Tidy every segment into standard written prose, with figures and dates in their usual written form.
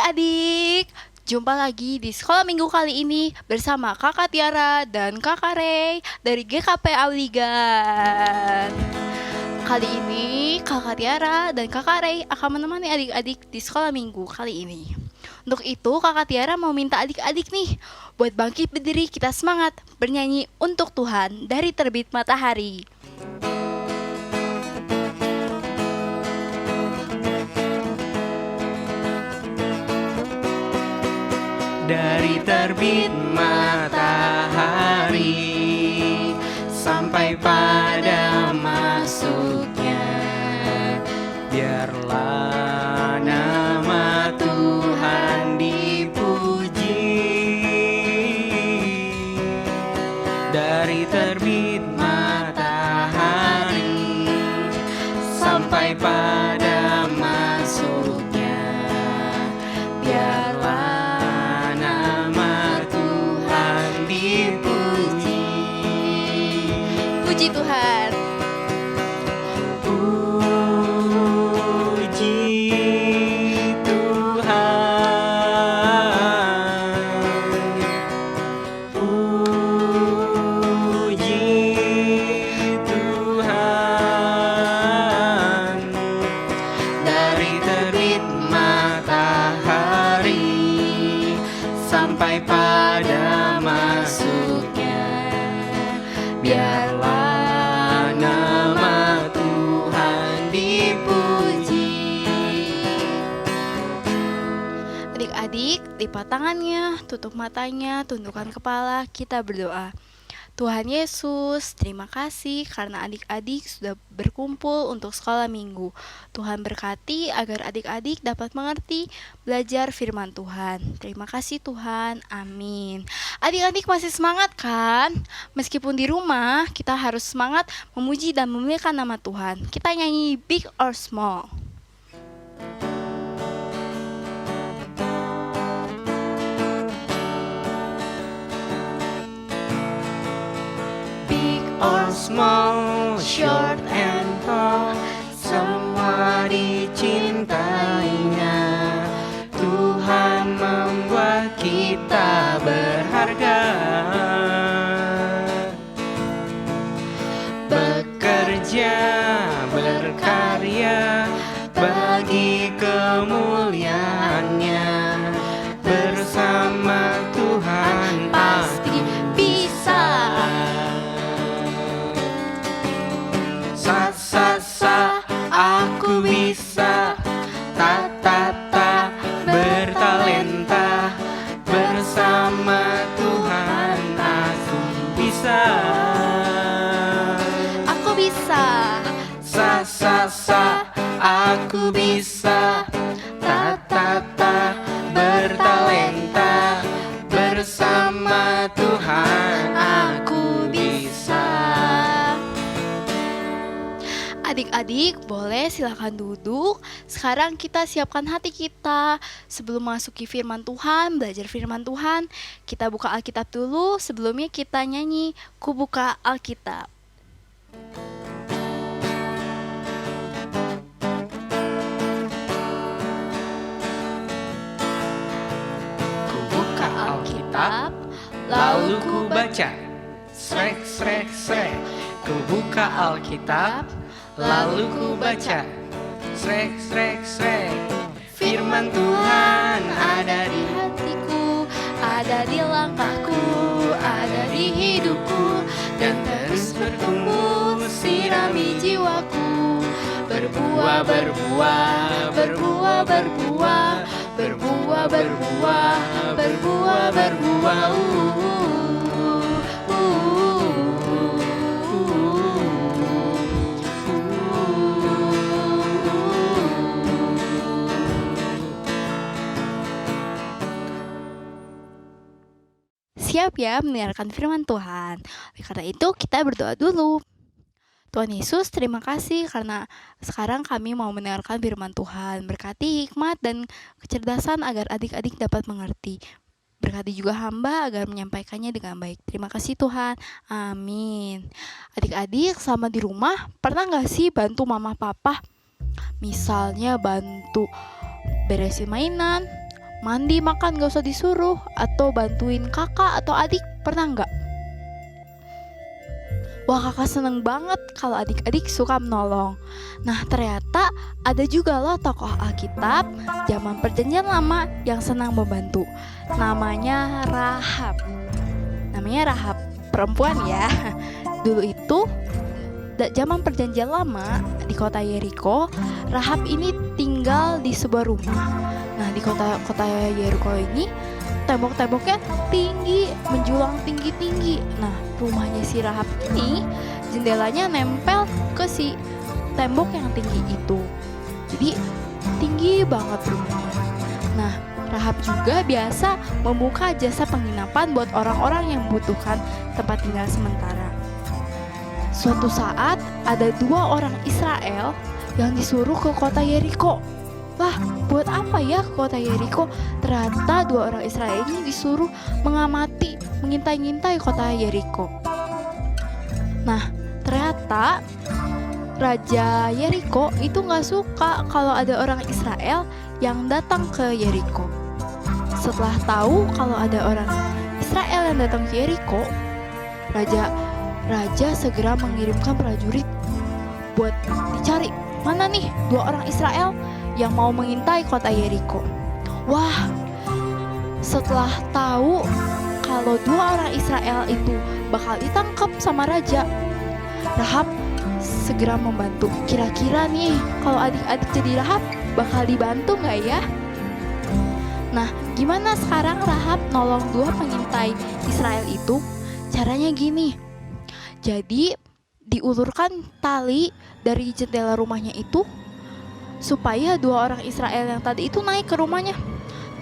Adik-adik, jumpa lagi di sekolah minggu kali ini bersama Kakak Tiara dan Kakak Rey dari GKP Auligan. Kali ini Kakak Tiara dan Kakak Rey akan menemani adik-adik di sekolah minggu kali ini. Untuk itu Kakak Tiara mau minta adik-adik nih buat bangkit berdiri, kita semangat bernyanyi untuk Tuhan dari terbit matahari. Dari terbit matahari sampai pada masuknya, biarlah nama Tuhan dipuji. Dari terbit matahari sampai pada masuknya, biarlah Puji Tuhan. Puji Tuhan. Puji Tuhan. Dari terbit matahari sampai pada masuknya, biarlah nama Tuhan dipuji. Adik-adik, lipat tangannya, tutup matanya, tundukkan kepala, kita berdoa. Tuhan Yesus, terima kasih karena adik-adik sudah berkumpul untuk sekolah minggu. Tuhan berkati agar adik-adik dapat mengerti, belajar firman Tuhan. Terima kasih Tuhan, amin. Adik-adik masih semangat kan? Meskipun di rumah, kita harus semangat memuji dan memuliakan nama Tuhan. Kita nyanyi Big or Small. Or small, short and tall, semua dicintainya. Tuhan membuat kita berharga. Bekerja, berkarya bagi kemuliaannya. Bersama Tuhan Pasti bisa. Sa, aku bisa. Ta, bertalenta. Bersama Tuhan aku bisa. Aku bisa. Sa, aku bisa. Ta, bertalenta. Bersama Tuhan aku bisa. Adik-adik, boleh silakan duduk. Sekarang kita siapkan hati kita. Sebelum masuki firman Tuhan, belajar firman Tuhan, kita buka Alkitab dulu. Sebelumnya kita nyanyi Ku Buka Alkitab. Ku buka Alkitab, lalu ku baca. Srek. Ku buka Alkitab, lalu ku baca. Srek. Firman Tuhan ada di Hatiku, ada di langkahku, ada di hidupku, dan terus bertumbuh, sirami jiwaku. Berbuah, berbuah, berbuah, berbuah, berbuah, berbuah, berbuah, berbuah. Siap ya mendengarkan firman Tuhan. Karena itu kita berdoa dulu. Tuhan Yesus, terima kasih karena sekarang kami mau mendengarkan firman Tuhan. Berkati hikmat dan kecerdasan agar adik-adik dapat mengerti. Berkati juga hamba agar menyampaikannya dengan baik. Terima kasih Tuhan. Amin. Adik-adik selama di rumah pernah gak sih bantu mama papa? Misalnya bantu beresin mainan, Mandi makan gak usah disuruh, atau bantuin kakak atau adik, pernah nggak? Wah, kakak seneng banget kalau adik-adik suka menolong. Nah, ternyata ada juga loh tokoh Alkitab zaman perjanjian lama yang senang membantu. Namanya Rahab. Perempuan ya. Dulu itu zaman perjanjian lama di kota Yeriko, Rahab ini tinggal di sebuah rumah. Nah, di kota Yeriko ini tembok-temboknya tinggi, menjulang tinggi-tinggi. Nah, rumahnya si Rahab ini jendelanya nempel ke si tembok yang tinggi itu. Jadi tinggi banget rumahnya. Nah, Rahab juga biasa membuka jasa penginapan buat orang-orang yang membutuhkan tempat tinggal sementara. Suatu saat ada 2 orang Israel yang disuruh ke kota Yeriko. Lah, buat apa ya ke kota Yeriko? Ternyata 2 orang Israel ini disuruh mengamati, mengintai-ngintai kota Yeriko. Nah, ternyata Raja Yeriko itu gak suka kalau ada orang Israel yang datang ke Yeriko. Setelah tahu kalau ada orang Israel yang datang ke Yeriko, Raja segera mengirimkan prajurit buat dicari mana nih 2 orang Israel yang mau mengintai kota Yeriko. Wah, setelah tahu kalau 2 orang Israel itu bakal ditangkap sama raja, Rahab segera membantu. Kira-kira nih kalau adik-adik jadi Rahab bakal dibantu nggak ya? Nah, gimana sekarang Rahab nolong 2 pengintai Israel itu? Caranya gini. Jadi diulurkan tali dari jendela rumahnya itu supaya 2 orang Israel yang tadi itu naik ke rumahnya.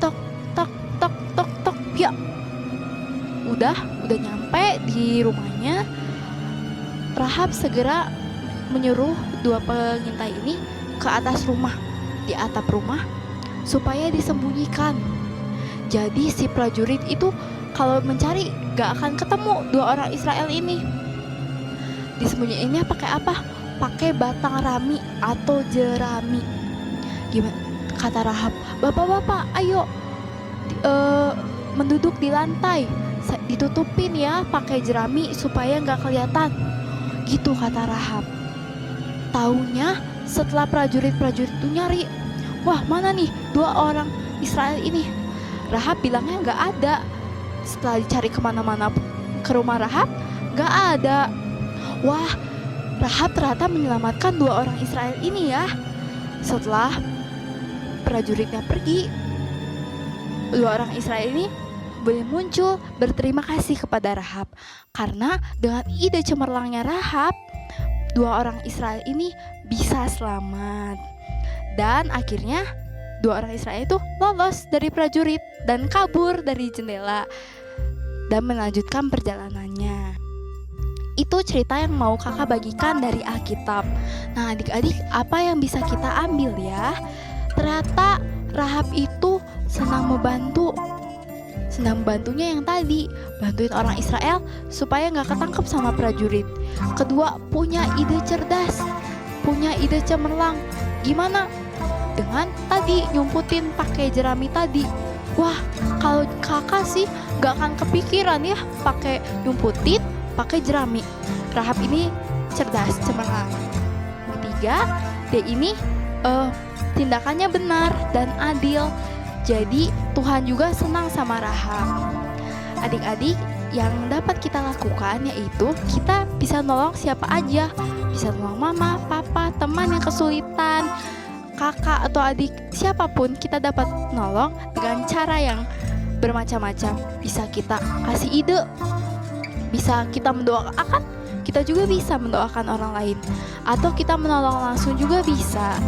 Tok tok tok tok tok, ya. Udah nyampe di rumahnya. Rahab segera menyuruh 2 pengintai ini ke atas rumah, di atap rumah, supaya disembunyikan. Jadi si prajurit itu kalau mencari gak akan ketemu 2 orang Israel ini. Disembunyiinnya pakai apa? Pakai batang rami atau jerami. Gimana? Kata Rahab, bapak-bapak ayo menduduk di lantai, ditutupin ya pakai jerami supaya nggak kelihatan. Gitu kata Rahab. Taunya setelah prajurit itu nyari, wah mana nih 2 orang Israel ini? Rahab bilangnya nggak ada. Setelah dicari kemana-mana ke rumah Rahab, nggak ada. Wah, Rahab ternyata menyelamatkan 2 orang Israel ini ya. Setelah prajuritnya pergi, 2 orang Israel ini boleh muncul berterima kasih kepada Rahab. Karena dengan ide cemerlangnya Rahab, 2 orang Israel ini bisa selamat. Dan akhirnya 2 orang Israel itu lolos dari prajurit dan kabur dari jendela dan melanjutkan perjalanannya. Itu cerita yang mau kakak bagikan dari Alkitab. Nah, adik-adik, apa yang bisa kita ambil ya? Ternyata Rahab itu senang membantu. Senang bantunya yang tadi, bantuin orang Israel supaya gak ketangkep sama prajurit. Kedua, punya ide cerdas, punya ide cemerlang. Gimana? Dengan tadi nyumputin pakai jerami tadi. Wah, kalau kakak sih gak akan kepikiran ya pakai nyumputin pakai jerami. Rahab ini cerdas, cemerlang. Ketiga, dia ini tindakannya benar dan adil. Jadi Tuhan juga senang sama Rahab. Adik-adik, yang dapat kita lakukan yaitu kita bisa nolong siapa aja. Bisa nolong mama, papa, teman yang kesulitan, kakak atau adik, siapapun kita dapat nolong dengan cara yang bermacam-macam. Bisa kita kasih ide, bisa kita mendoakan, kita juga bisa mendoakan orang lain, atau kita menolong langsung juga bisa.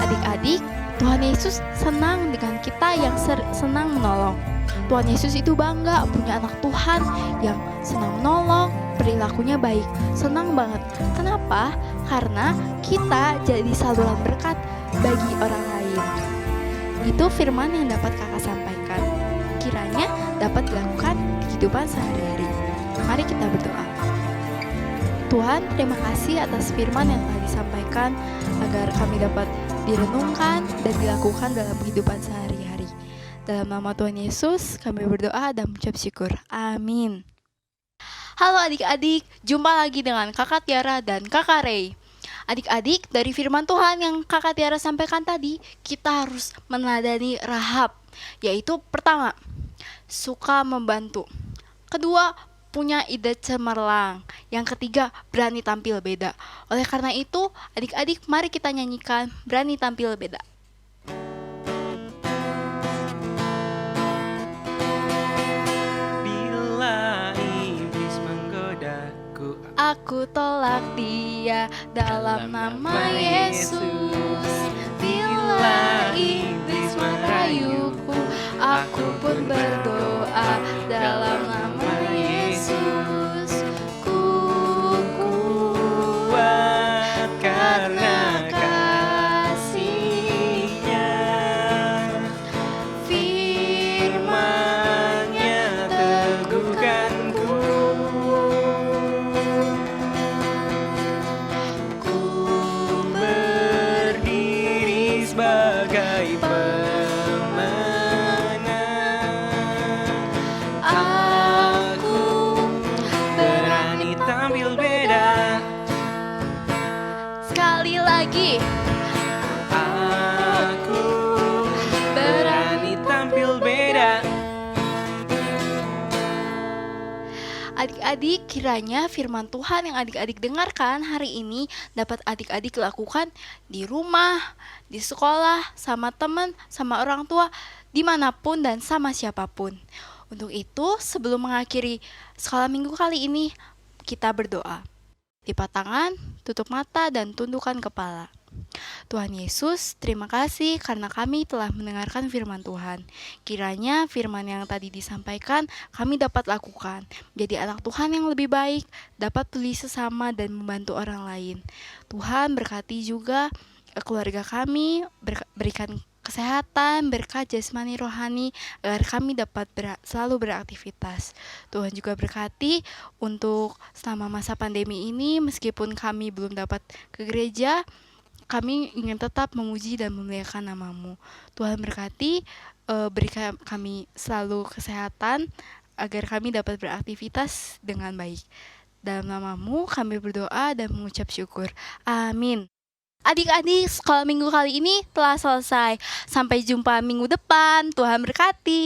Adik-adik, Tuhan Yesus senang dengan kita yang senang menolong. Tuhan Yesus itu bangga punya anak Tuhan yang senang menolong, perilakunya baik, senang banget. Kenapa? Karena kita jadi saluran berkat bagi orang lain. Itu firman yang dapat kakak sampaikan. Kiranya dapat dilakukan di kehidupan sehari-hari. Mari kita berdoa. Tuhan, terima kasih atas firman yang telah disampaikan agar kami dapat direnungkan dan dilakukan dalam kehidupan sehari-hari. Dalam nama Tuhan Yesus, kami berdoa dan mengucap syukur. Amin. Halo adik-adik, jumpa lagi dengan Kakak Tiara dan Kakak Ray. Adik-adik, dari firman Tuhan yang Kakak Tiara sampaikan tadi, kita harus meneladani Rahab, yaitu pertama, suka membantu. Kedua, punya ide cemerlang. Yang ketiga, berani tampil beda. Oleh karena itu, adik-adik, mari kita nyanyikan Berani Tampil Beda. Bila iblis menggodaku, Aku tolak dia dalam nama Yesus. Bila iblis merayuku, aku pun berdoa dalam nama Yesus. Ku kuat karena kasih-Nya. Firman-Nya teguhkanku. Ku berdiri sebagai pemenang. Aku berani tampil beda. Sekali lagi, Aku berani tampil beda. adik-adik, kiranya firman Tuhan yang adik-adik dengarkan hari ini dapat adik-adik lakukan di rumah, di sekolah, sama teman, sama orang tua, dimanapun dan sama siapapun. Untuk itu, sebelum mengakhiri sekolah minggu kali ini, kita berdoa. Lipat tangan, tutup mata, dan tundukkan kepala. Tuhan Yesus, terima kasih karena kami telah mendengarkan firman Tuhan. Kiranya firman yang tadi disampaikan kami dapat lakukan, menjadi anak Tuhan yang lebih baik, dapat peduli sesama dan membantu orang lain. Tuhan berkati juga keluarga kami, berikan kesehatan, berkat jasmani rohani, agar kami dapat selalu beraktivitas. Tuhan juga berkati untuk selama masa pandemi ini, meskipun kami belum dapat ke gereja, kami ingin tetap memuji dan memuliakan nama-Mu. Tuhan berkati, berikan kami selalu kesehatan, agar kami dapat beraktivitas dengan baik. Dalam nama-Mu kami berdoa dan mengucap syukur. Amin. Adik-adik, sekolah minggu kali ini telah selesai. Sampai jumpa minggu depan. Tuhan berkati.